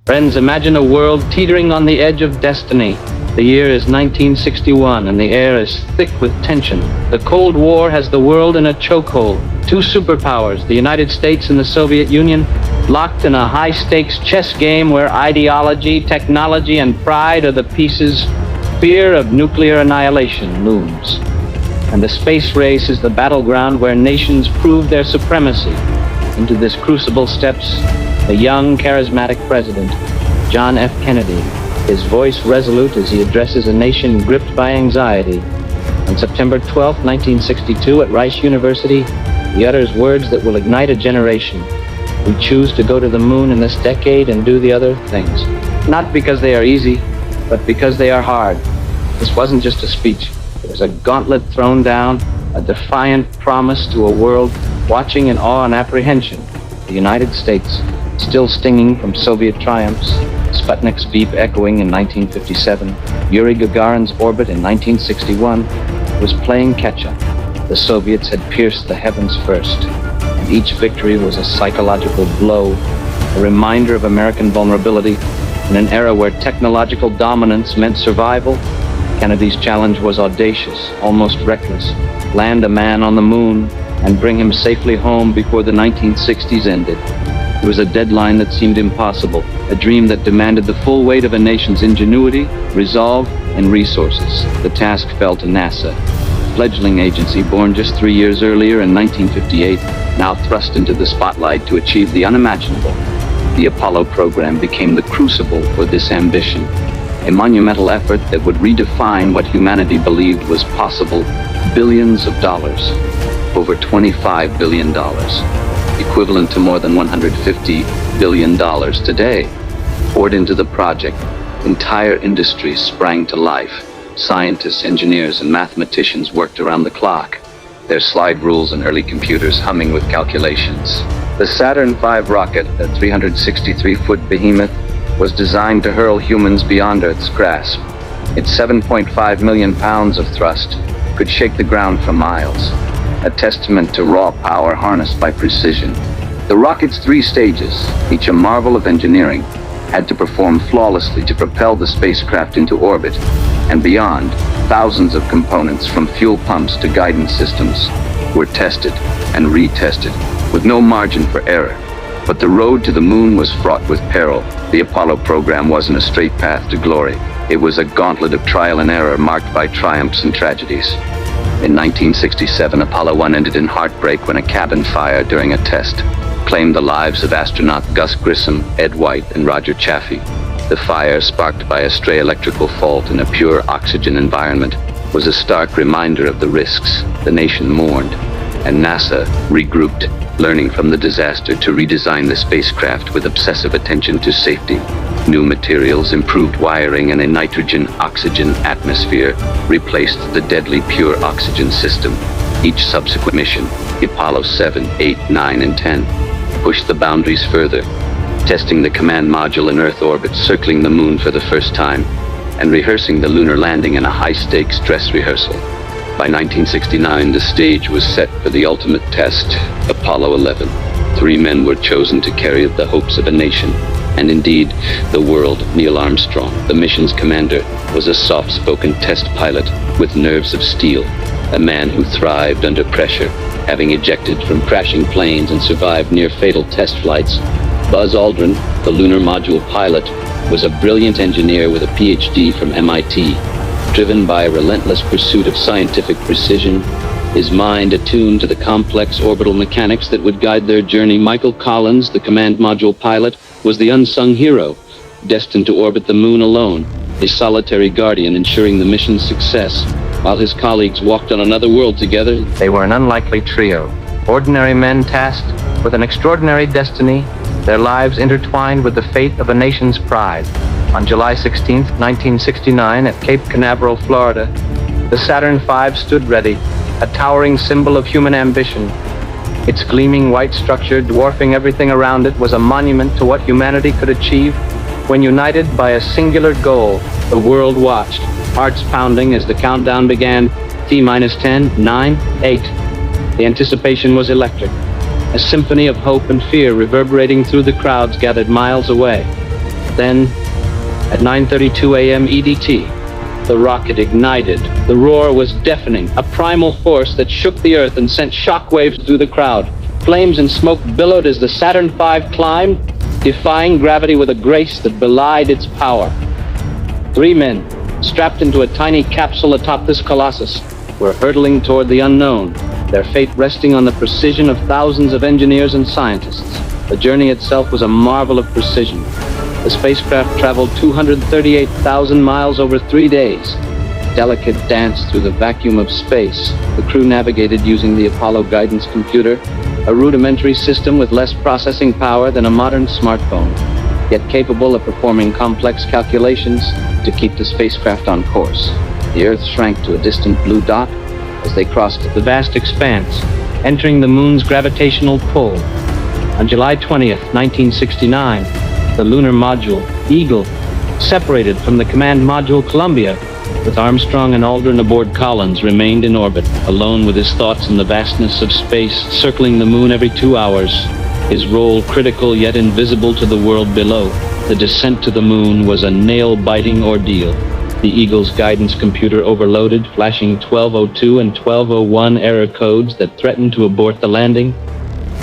Friends, imagine a world teetering on the edge of destiny. The year is 1961, and the air is thick with tension. The Cold War has the world in a chokehold. Two superpowers, the United States and the Soviet Union, locked in a high-stakes chess game where ideology, technology, and pride are the pieces. Fear of nuclear annihilation looms. And the space race is the battleground where nations prove their supremacy. Into this crucible steps the young, charismatic president, John F. Kennedy, his voice resolute as he addresses a nation gripped by anxiety. On September 12, 1962, at Rice University, he utters words that will ignite a generation. We choose to go to the moon in this decade and do the other things. Not because they are easy, but because they are hard. This wasn't just a speech. It was a gauntlet thrown down, a defiant promise to a world watching in awe and apprehension. The United States, still stinging from Soviet triumphs, Sputnik's beep echoing in 1957, Yuri Gagarin's orbit in 1961, was playing catch-up. The Soviets had pierced the heavens first, and each victory was a psychological blow, a reminder of American vulnerability. In an era where technological dominance meant survival, Kennedy's challenge was audacious, almost reckless. Land a man on the moon and bring him safely home before the 1960s ended. It was a deadline that seemed impossible, a dream that demanded the full weight of a nation's ingenuity, resolve, and resources. The task fell to NASA, a fledgling agency born just 3 years earlier in 1958, now thrust into the spotlight to achieve the unimaginable. The Apollo program became the crucible for this ambition, a monumental effort that would redefine what humanity believed was possible. Billions of dollars, over $25 billion, equivalent to more than $150 billion today, poured into the project. Entire industries sprang to life. Scientists, engineers, and mathematicians worked around the clock, their slide rules and early computers humming with calculations. The Saturn V rocket, a 363-foot behemoth, was designed to hurl humans beyond Earth's grasp. Its 7.5 million pounds of thrust could shake the ground for miles, a testament to raw power harnessed by precision. The rocket's 3 stages, each a marvel of engineering, had to perform flawlessly to propel the spacecraft into orbit and beyond. Thousands of components, from fuel pumps to guidance systems, were tested and retested with no margin for error. But the road to the moon was fraught with peril. The Apollo program wasn't a straight path to glory. It was a gauntlet of trial and error marked by triumphs and tragedies. In 1967, Apollo 1 ended in heartbreak when a cabin fire during a test claimed the lives of astronaut Gus Grissom, Ed White, and Roger Chaffee. The fire, sparked by a stray electrical fault in a pure oxygen environment, was a stark reminder of the risks. The nation mourned, and NASA regrouped, learning from the disaster to redesign the spacecraft with obsessive attention to safety. New materials, improved wiring, and a nitrogen-oxygen atmosphere replaced the deadly pure oxygen system. Each subsequent mission, Apollo 7, 8, 9, and 10, pushed the boundaries further, testing the command module in Earth orbit, circling the moon for the first time, and rehearsing the lunar landing in a high-stakes dress rehearsal. By 1969, the stage was set for the ultimate test, Apollo 11. 3 men were chosen to carry the hopes of a nation, and indeed, the world. Neil Armstrong, the mission's commander, was a soft-spoken test pilot with nerves of steel, a man who thrived under pressure, having ejected from crashing planes and survived near-fatal test flights. Buzz Aldrin, the lunar module pilot, was a brilliant engineer with a PhD from MIT. Driven by a relentless pursuit of scientific precision, his mind attuned to the complex orbital mechanics that would guide their journey. Michael Collins, the command module pilot, was the unsung hero, destined to orbit the moon alone, a solitary guardian ensuring the mission's success. While his colleagues walked on another world together, they were an unlikely trio. Ordinary men tasked with an extraordinary destiny, their lives intertwined with the fate of a nation's pride. On July 16, 1969, at Cape Canaveral, Florida, the Saturn V stood ready, a towering symbol of human ambition. Its gleaming white structure, dwarfing everything around it, was a monument to what humanity could achieve when united by a singular goal. The world watched, hearts pounding as the countdown began. T-minus 10, 9, 8. The anticipation was electric, a symphony of hope and fear reverberating through the crowds gathered miles away. Then, at 9:32 a.m. EDT, the rocket ignited. The roar was deafening, a primal force that shook the Earth and sent shockwaves through the crowd. Flames and smoke billowed as the Saturn V climbed, defying gravity with a grace that belied its power. 3 men, strapped into a tiny capsule atop this colossus, were hurtling toward the unknown, their fate resting on the precision of thousands of engineers and scientists. The journey itself was a marvel of precision. The spacecraft traveled 238,000 miles over 3 days. Delicate dance through the vacuum of space. The crew navigated using the Apollo guidance computer, a rudimentary system with less processing power than a modern smartphone, yet capable of performing complex calculations to keep the spacecraft on course. The Earth shrank to a distant blue dot as they crossed the vast expanse, entering the moon's gravitational pull. On July 20th, 1969, the lunar module, Eagle, separated from the command module Columbia, with Armstrong and Aldrin aboard Collins, remained in orbit, alone with his thoughts in the vastness of space, circling the moon every 2 hours, his role critical yet invisible to the world below. The descent to the moon was a nail-biting ordeal. The Eagle's guidance computer overloaded, flashing 1202 and 1201 error codes that threatened to abort the landing.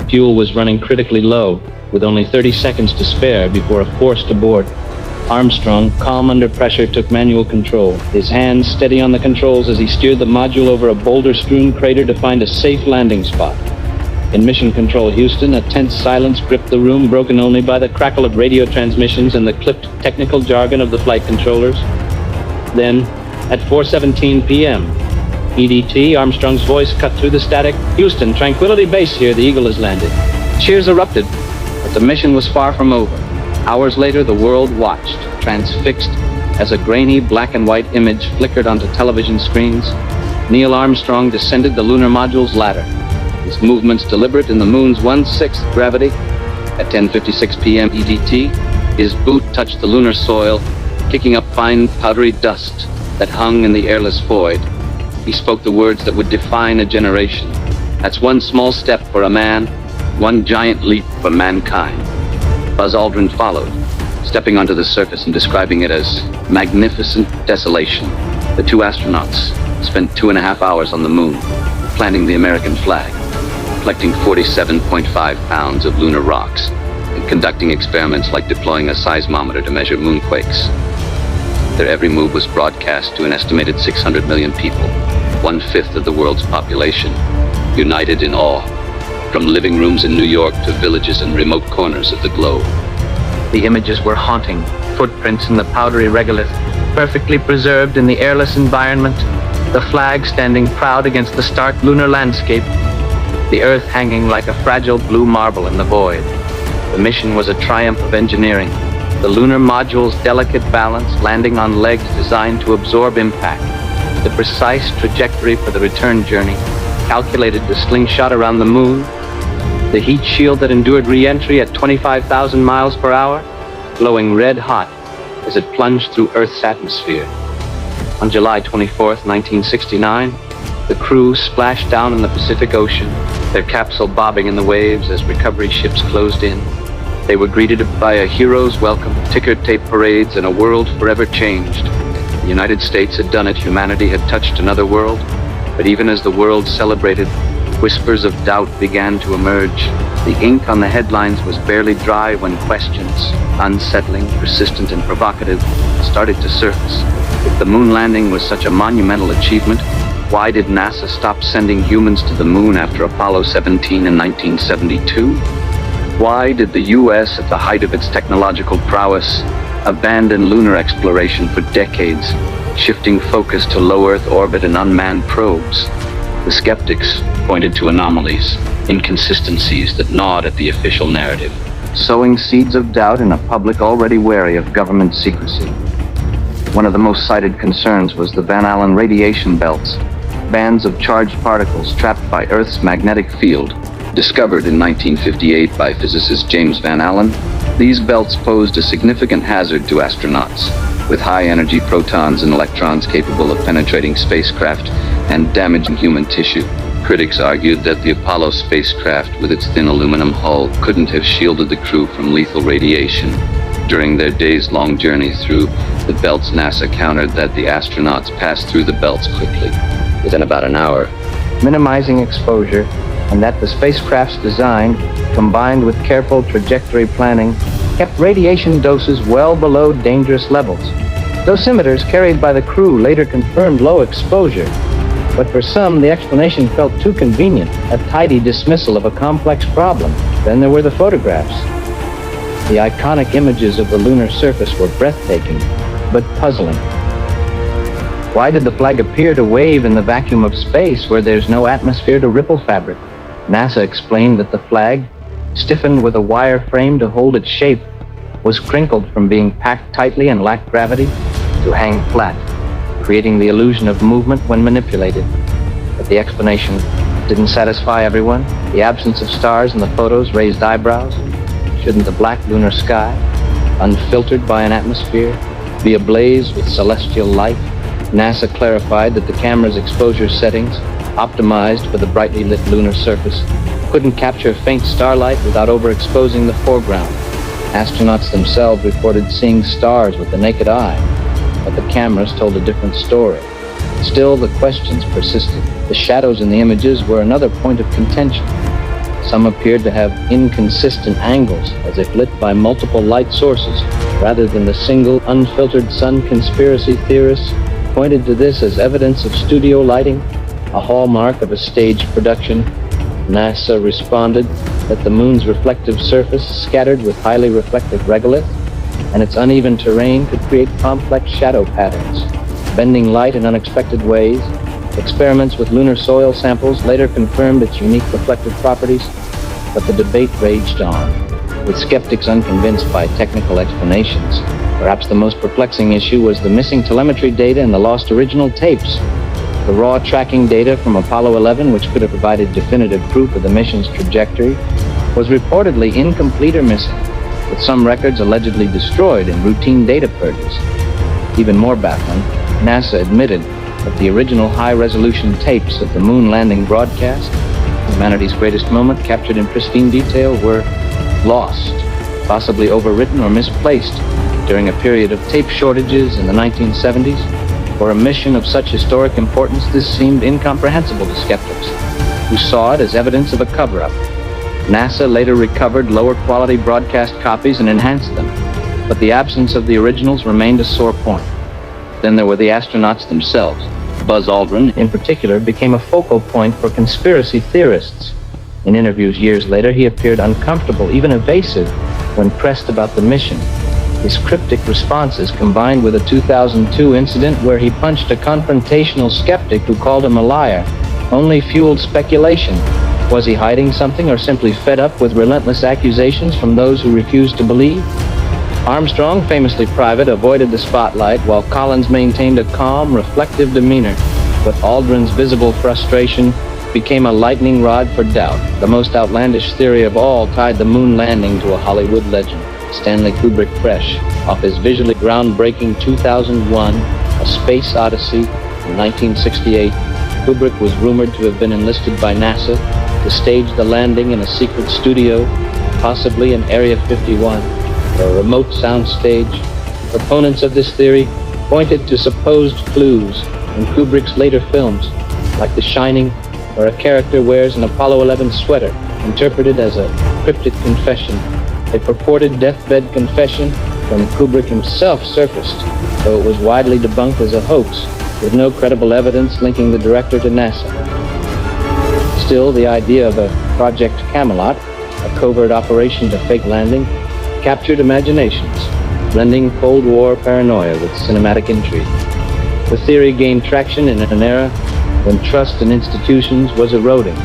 Fuel was running critically low, with only 30 seconds to spare before a forced abort. Armstrong, calm under pressure, took manual control, his hands steady on the controls as he steered the module over a boulder-strewn crater to find a safe landing spot. In Mission Control Houston, a tense silence gripped the room, broken only by the crackle of radio transmissions and the clipped technical jargon of the flight controllers. Then, at 4:17 p.m., EDT, Armstrong's voice cut through the static. "Houston, Tranquility Base here, the Eagle has landed." Cheers erupted, but the mission was far from over. Hours later, the world watched, transfixed, as a grainy black and white image flickered onto television screens. Neil Armstrong descended the lunar module's ladder, his movements deliberate in the moon's 1/6 gravity. At 10:56 p.m. EDT, his boot touched the lunar soil, kicking up fine powdery dust that hung in the airless void. He spoke the words that would define a generation. "That's one small step for a man, one giant leap for mankind." Buzz Aldrin followed, stepping onto the surface and describing it as magnificent desolation. The 2 astronauts spent 2.5 hours on the moon, planting the American flag, collecting 47.5 pounds of lunar rocks, and conducting experiments like deploying a seismometer to measure moonquakes. Their every move was broadcast to an estimated 600 million people, 1/5 of the world's population, united in awe, from living rooms in New York to villages in remote corners of the globe. The images were haunting, footprints in the powdery regolith, perfectly preserved in the airless environment, the flag standing proud against the stark lunar landscape, the Earth hanging like a fragile blue marble in the void. The mission was a triumph of engineering, the lunar module's delicate balance landing on legs designed to absorb impact, the precise trajectory for the return journey, calculated to slingshot around the moon, the heat shield that endured re-entry at 25,000 miles per hour, glowing red hot as it plunged through Earth's atmosphere. On July 24th, 1969, the crew splashed down in the Pacific Ocean, their capsule bobbing in the waves as recovery ships closed in. They were greeted by a hero's welcome, ticker tape parades, and a world forever changed. The United States had done it, humanity had touched another world, but even as the world celebrated, whispers of doubt began to emerge. The ink on the headlines was barely dry when questions, unsettling, persistent, and provocative, started to surface. If the moon landing was such a monumental achievement, why did NASA stop sending humans to the moon after Apollo 17 in 1972? Why did the U.S., at the height of its technological prowess, abandon lunar exploration for decades, shifting focus to low Earth orbit and unmanned probes? The skeptics pointed to anomalies, inconsistencies that gnawed at the official narrative, sowing seeds of doubt in a public already wary of government secrecy. One of the most cited concerns was the Van Allen radiation belts, bands of charged particles trapped by Earth's magnetic field. Discovered in 1958 by physicist James Van Allen, these belts posed a significant hazard to astronauts, with high-energy protons and electrons capable of penetrating spacecraft and damaging human tissue. Critics argued that the Apollo spacecraft, with its thin aluminum hull, couldn't have shielded the crew from lethal radiation. During their days-long journey through the belts, NASA countered that the astronauts passed through the belts quickly, within about an hour, minimizing exposure, and that the spacecraft's design, combined with careful trajectory planning, kept radiation doses well below dangerous levels. Dosimeters carried by the crew later confirmed low exposure, but for some, the explanation felt too convenient, a tidy dismissal of a complex problem. Then there were the photographs. The iconic images of the lunar surface were breathtaking, but puzzling. Why did the flag appear to wave in the vacuum of space where there's no atmosphere to ripple fabric? NASA explained that the flag, stiffened with a wire frame to hold its shape, was crinkled from being packed tightly and lacked gravity to hang flat, creating the illusion of movement when manipulated. But the explanation didn't satisfy everyone. The absence of stars in the photos raised eyebrows. Shouldn't the black lunar sky, unfiltered by an atmosphere, be ablaze with celestial light? NASA clarified that the camera's exposure settings, optimized for the brightly lit lunar surface, couldn't capture faint starlight without overexposing the foreground. Astronauts themselves reported seeing stars with the naked eye, but the cameras told a different story. Still, the questions persisted. The shadows in the images were another point of contention. Some appeared to have inconsistent angles, as if lit by multiple light sources, rather than the single, unfiltered sun. Conspiracy theorists pointed to this as evidence of studio lighting, a hallmark of a staged production. NASA responded that the moon's reflective surface, scattered with highly reflective regolith, and its uneven terrain could create complex shadow patterns, bending light in unexpected ways. Experiments with lunar soil samples later confirmed its unique reflective properties, but the debate raged on, with skeptics unconvinced by technical explanations. Perhaps the most perplexing issue was the missing telemetry data and the lost original tapes. The raw tracking data from Apollo 11, which could have provided definitive proof of the mission's trajectory, was reportedly incomplete or missing, with some records allegedly destroyed in routine data purges. Even more baffling, NASA admitted that the original high-resolution tapes of the moon landing broadcast, humanity's greatest moment captured in pristine detail, were lost, possibly overwritten or misplaced during a period of tape shortages in the 1970s. For a mission of such historic importance, this seemed incomprehensible to skeptics, who saw it as evidence of a cover-up. NASA later recovered lower-quality broadcast copies and enhanced them, but the absence of the originals remained a sore point. Then there were the astronauts themselves. Buzz Aldrin, in particular, became a focal point for conspiracy theorists. In interviews years later, he appeared uncomfortable, even evasive, when pressed about the mission. His cryptic responses, combined with a 2002 incident where he punched a confrontational skeptic who called him a liar, only fueled speculation. Was he hiding something or simply fed up with relentless accusations from those who refused to believe? Armstrong, famously private, avoided the spotlight, while Collins maintained a calm, reflective demeanor. But Aldrin's visible frustration became a lightning rod for doubt. The most outlandish theory of all tied the moon landing to a Hollywood legend. Stanley Kubrick, fresh off his visually groundbreaking 2001 A Space Odyssey in 1968, Kubrick was rumored to have been enlisted by NASA to stage the landing in a secret studio, possibly in Area 51, or a remote soundstage. Proponents of this theory pointed to supposed clues in Kubrick's later films, like The Shining, where a character wears an Apollo 11 sweater, interpreted as a cryptic confession. A purported deathbed confession from Kubrick himself surfaced, though it was widely debunked as a hoax, with no credible evidence linking the director to NASA. Still, the idea of a Project Camelot, a covert operation to fake landing, captured imaginations, blending Cold War paranoia with cinematic intrigue. The theory gained traction in an era when trust in institutions was eroding,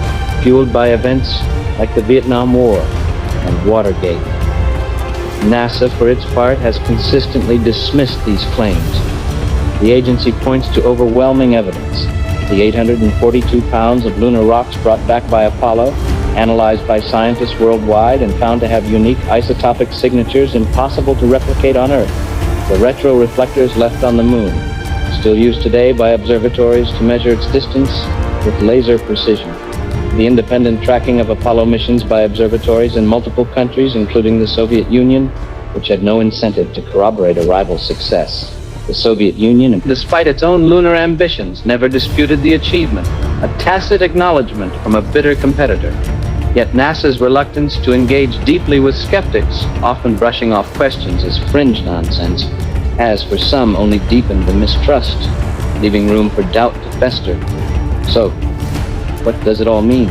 fueled by events like the Vietnam War and Watergate. NASA, for its part, has consistently dismissed these claims. The agency points to overwhelming evidence. The 842 pounds of lunar rocks brought back by Apollo, analyzed by scientists worldwide and found to have unique isotopic signatures impossible to replicate on Earth. The retroreflectors left on the moon, still used today by observatories to measure its distance with laser precision. The independent tracking of Apollo missions by observatories in multiple countries, including the Soviet Union, which had no incentive to corroborate a rival's success. The Soviet Union, despite its own lunar ambitions, never disputed the achievement, a tacit acknowledgement from a bitter competitor. Yet NASA's reluctance to engage deeply with skeptics, often brushing off questions as fringe nonsense, has for some only deepened the mistrust, leaving room for doubt to fester. So, what does it all mean?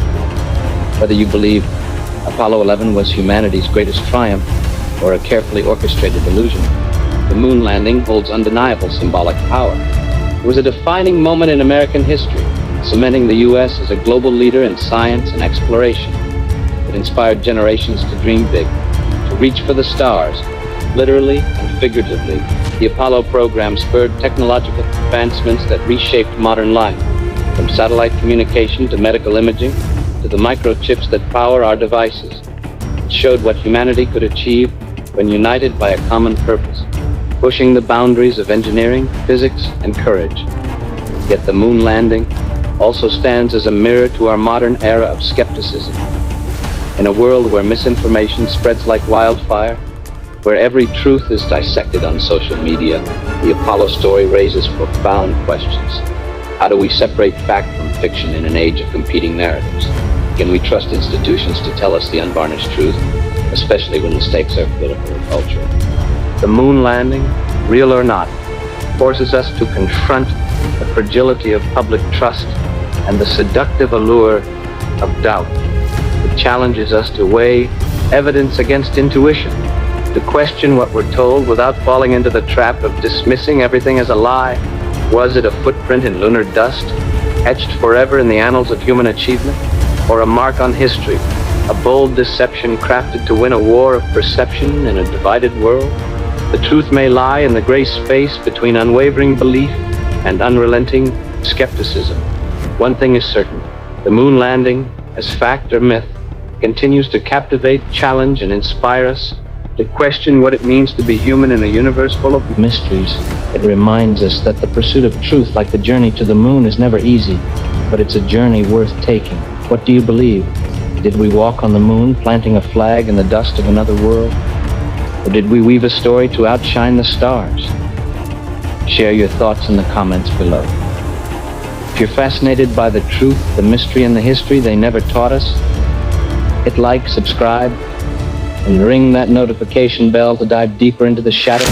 Whether you believe Apollo 11 was humanity's greatest triumph or a carefully orchestrated illusion, the moon landing holds undeniable symbolic power. It was a defining moment in American history, cementing the U.S. as a global leader in science and exploration. It inspired generations to dream big, to reach for the stars, literally and figuratively. The Apollo program spurred technological advancements that reshaped modern life, from satellite communication to medical imaging, to the microchips that power our devices. It showed what humanity could achieve when united by a common purpose, pushing the boundaries of engineering, physics, and courage. Yet the moon landing also stands as a mirror to our modern era of skepticism. In a world where misinformation spreads like wildfire, where every truth is dissected on social media, the Apollo story raises profound questions. How do we separate fact from fiction in an age of competing narratives? Can we trust institutions to tell us the unvarnished truth, especially when the stakes are political and cultural? The moon landing, real or not, forces us to confront the fragility of public trust and the seductive allure of doubt. It challenges us to weigh evidence against intuition, to question what we're told without falling into the trap of dismissing everything as a lie. Was it a footprint in lunar dust, etched forever in the annals of human achievement, or a mark on history, a bold deception crafted to win a war of perception in a divided world? The truth may lie in the gray space between unwavering belief and unrelenting skepticism. One thing is certain: the moon landing, as fact or myth, continues to captivate, challenge, and inspire us to question what it means to be human in a universe full of mysteries. It reminds us that the pursuit of truth, like the journey to the moon, is never easy, but it's a journey worth taking. What do you believe? Did we walk on the moon, planting a flag in the dust of another world? Or did we weave a story to outshine the stars? Share your thoughts in the comments below. If you're fascinated by the truth, the mystery, and the history they never taught us, hit like, subscribe, and ring that notification bell to dive deeper into the shadows.